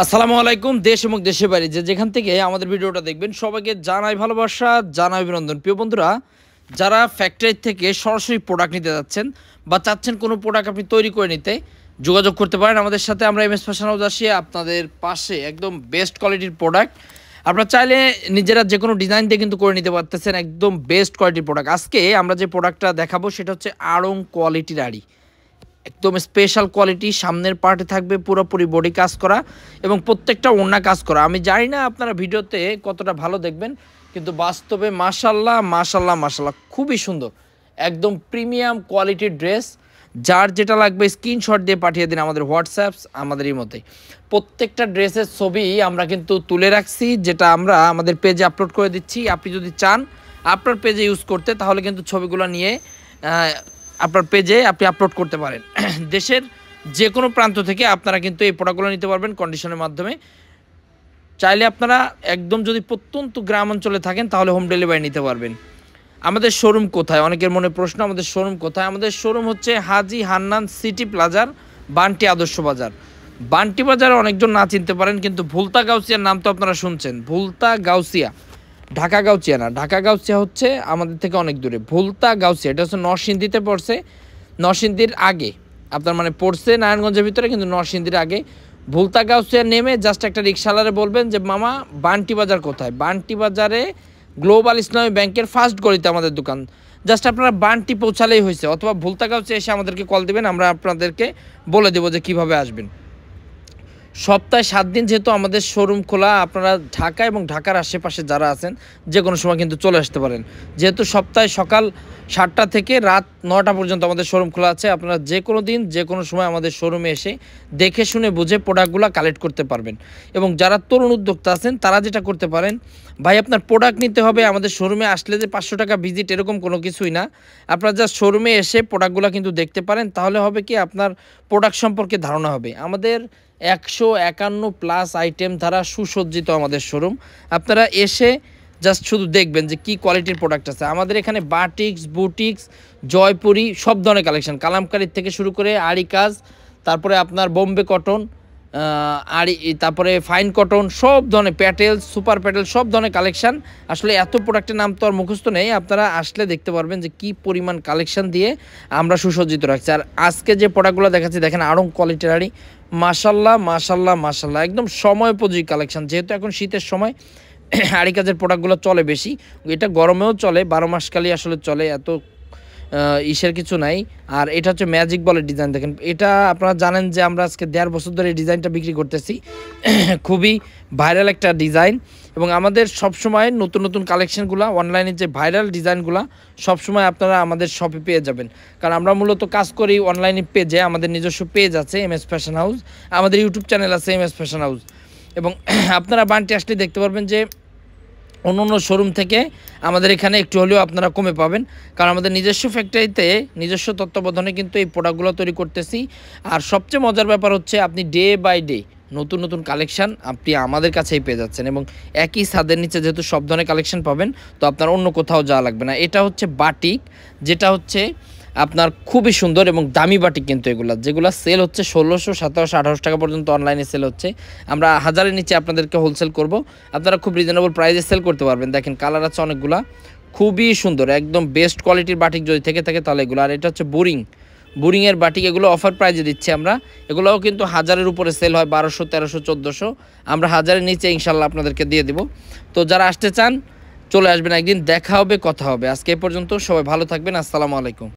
আসসালামু আলাইকুম। দেশ এবং দেশের বাইরে যেখান থেকে আমাদের ভিডিওটা দেখবেন সবাইকে জানাই ভালোবাসা, জানাই অভিনন্দন। প্রিয় বন্ধুরা, যারা ফ্যাক্টরি থেকে সরাসরি প্রোডাক্ট নিতে যাচ্ছেন বা চাচ্ছেন কোনো প্রোডাক্ট আপনি তৈরি করে নিতে, যোগাযোগ করতে পারেন আমাদের সাথে। আমরা এমএস ফ্যাশন হাউস আসি আপনাদের পাশে, একদম বেস্ট কোয়ালিটির প্রোডাক্ট আপনারা চাইলে নিজেরা যে কোনো ডিজাইন দিয়ে কিন্তু করে নিতে পারতেছেন, একদম বেস্ট কোয়ালিটির প্রোডাক্ট। আজকে আমরা যে প্রোডাক্টটা দেখাবো সেটা হচ্ছে আড়ং কোয়ালিটির আড়ি, একদম স্পেশাল কোয়ালিটি। সামনের পার্টে থাকবে পুরোপুরি বডি কাজ করা এবং প্রত্যেকটা ওড়না কাজ করা। আমি জানি না আপনারা ভিডিওতে কতটা ভালো দেখবেন, কিন্তু বাস্তবে মাশাল্লাহ মাশাল্লাহ মাশাল্লাহ খুবই সুন্দর, একদম প্রিমিয়াম কোয়ালিটির ড্রেস। যার যেটা লাগবে স্ক্রিনশট দিয়ে পাঠিয়ে দিন আমাদের হোয়াটসঅ্যাপ, আমাদের এই মতোই প্রত্যেকটা ড্রেসের ছবি আমরা কিন্তু তুলে রাখছি, যেটা আমরা আমাদের পেজে আপলোড করে দিচ্ছি। আপনি যদি চান আপনার পেজে ইউজ করতে, তাহলে কিন্তু ছবিগুলো নিয়ে আপনার পেজে আপনি আপলোড করতে পারেন। দেশের যে কোনো প্রান্ত থেকে আপনারা কিন্তু এই প্রোডাক্টগুলো নিতে পারবেন কন্ডিশনের মাধ্যমে। চাইলে আপনারা একদম যদি প্রত্যন্ত গ্রাম অঞ্চলে থাকেন তাহলে হোম ডেলিভারি নিতে পারবেন। আমাদের শোরুম কোথায়, অনেকের মনে প্রশ্ন, আমাদের শোরুম কোথায়? আমাদের শোরুম হচ্ছে হাজি হান্নান সিটি প্লাজার, বান্টি আদর্শ বাজার। বান্টি বাজারে অনেকজন না চিনতে পারেন, কিন্তু ভুলতা গাউসিয়ার নাম তো আপনারা শুনছেন। ভুলতা গাউসিয়া, ঢাকা গাউসিয়া না, ঢাকা গাউসিয়া হচ্ছে আমাদের থেকে অনেক দূরে। ভুলতা গাউসিয়া এটা হচ্ছে নরসিংদীতে পড়ছে, নরসিংদীর আগে আপনার মানে পড়ছে নারায়ণগঞ্জের ভিতরে, কিন্তু নরসিংদীর আগে। ভুলতা গাউসিয়া নেমে জাস্ট একটা রিক্সাওয়ালারে বলবেন যে মামা বান্টি বাজার কোথায়। বান্টি বাজারে গ্লোবাল ইসলামী ব্যাংকের ফার্স্ট গলিতে আমাদের দোকান। জাস্ট আপনারা বান্টি পৌঁছালেই হয়েছে, অথবা ভুলতা গাউসিয়া এসে আমাদেরকে কল দেবেন, আমরা আপনাদেরকে বলে দেবো যে কীভাবে আসবেন। সপ্তাহে 7 দিন যেহেতু আমাদের শোরুম খোলা, আপনারা ঢাকা এবং ঢাকার আশেপাশে যারা আছেন যে কোনো সময় কিন্তু চলে আসতে পারেন। যেহেতু সপ্তাহে সকাল 7টা থেকে রাত 9টা পর্যন্ত আমাদের শোরুম খোলা আছে, আপনারা যে কোনো দিন যে কোনো সময় আমাদের শোরুমে এসে দেখে শুনে বুঝে প্রোডাক্টগুলো কালেক্ট করতে পারবেন। এবং যারা তরুণ উদ্যোক্তা আছেন তারা যেটা করতে পারেন, ভাই আপনার প্রোডাক্ট নিতে হবে, আমাদের শোরুমে আসলে যে 500 টাকা ভিজিট এরকম কোনো কিছুই না। আপনারা জাস্ট শোরুমে এসে প্রোডাক্টগুলো কিন্তু দেখতে পারেন, তাহলে হবে কি আপনার প্রোডাক্ট সম্পর্কে ধারণা হবে। আমাদের 151+ আইটেম দ্বারা সুসজ্জিত আমাদের শোরুম। আপনারা এসে জাস্ট শুধু দেখবেন যে কী কোয়ালিটির প্রোডাক্ট আছে। আমাদের এখানে বাটিক্স, বুটিক্স, জয়পুরি সব ধরনের কালেকশন, কালামকারীর থেকে শুরু করে আড়ি কাজ, তারপরে আপনার বোম্বে কটন, আড়ি, তারপরে ফাইন কটন, সব ধরনের প্যাটেল, সুপার প্যাটেল, সব ধরনের কালেকশান। আসলে এত প্রোডাক্টের নাম তো আর মুখস্থ নেই, আপনারা আসলে দেখতে পারবেন যে কী পরিমাণ কালেকশান দিয়ে আমরা সুসজ্জিত রাখছি। আর আজকে যে প্রোডাক্টগুলো দেখাচ্ছি দেখেন, আড়ং কোয়ালিটির আড়ি, মাশাল্লাহ মাশাল্লাহ মাশাল্লাহ একদম সময়োপযোগী কালেকশান। যেহেতু এখন শীতের সময় আড়ি কাজের প্রোডাক্টগুলো চলে বেশি, এটা গরমেও চলে, 12 মাসকালই আসলে চলে, এত ইসের কিছু নাই। আর এটা হচ্ছে ম্যাজিক বলের ডিজাইন। দেখেন এটা আপনারা জানেন যে আমরা আজকে 1.5 বছর ধরে এই ডিজাইনটা বিক্রি করতেছি, খুবই ভাইরাল একটা ডিজাইন। এবং আমাদের সবসময় নতুন নতুন কালেকশানগুলো, অনলাইনে যে ভাইরাল ডিজাইনগুলো সবসময় আপনারা আমাদের শপে পেয়ে যাবেন। কারণ আমরা মূলত কাজ করি অনলাইনে পেজে, আমাদের নিজস্ব পেজ আছে এমএস ফ্যাশন হাউস, আমাদের ইউটিউব চ্যানেল আছে এমএস ফ্যাশন হাউস। এবং আপনারা বান্টি আসলে দেখতে পারবেন যে অন্য অন্য শোরুম থেকে আমাদের এখানে একটু হলেও আপনারা কমে পাবেন, কারণ আমাদের নিজস্ব ফ্যাক্টরিতে নিজস্ব তত্ত্বাবধানে কিন্তু এই প্রোডাক্টগুলো তৈরি করতেছি। আর সবচেয়ে মজার ব্যাপার হচ্ছে আপনি ডে বাই ডে নতুন নতুন কালেকশান আপনি আমাদের কাছেই পেয়ে যাচ্ছেন, এবং একই ছাদের নিচে যেহেতু সব ধরনের কালেকশান পাবেন, তো আপনার অন্য কোথাও যাওয়া লাগবে না। এটা হচ্ছে বাটিক, যেটা হচ্ছে আপনার খুবই সুন্দর এবং দামি বাটিক, কিন্তু এগুলা যেগুলো সেল হচ্ছে 1600, 1700, 1800 টাকা পর্যন্ত অনলাইনে সেল হচ্ছে, আমরা 1000-এর নিচে আপনাদেরকে হোলসেল করব, আপনারা খুব রিজনেবল প্রাইসে সেল করতে পারবেন। দেখেন কালার আছে অনেকগুলা, খুবই সুন্দর, একদম বেস্ট কোয়ালিটির বাটিক যদি থেকে থাকে তাহলে এগুলো। আর এটা হচ্ছে বোরিংয়ের বাটিক, এগুলো অফার প্রাইজে দিচ্ছি আমরা। এগুলোও কিন্তু 1000-এর উপরে সেল হয়, 1200, 1300, 1400, আমরা 1000-এর নিচে ইনশাল্লাহ আপনাদেরকে দিয়ে দেব। তো যারা আসতে চান চলে আসবেন, একদিন দেখা হবে, কথা হবে। আজকে এ পর্যন্ত, সবাই ভালো থাকবেন, আসসালামু আলাইকুম।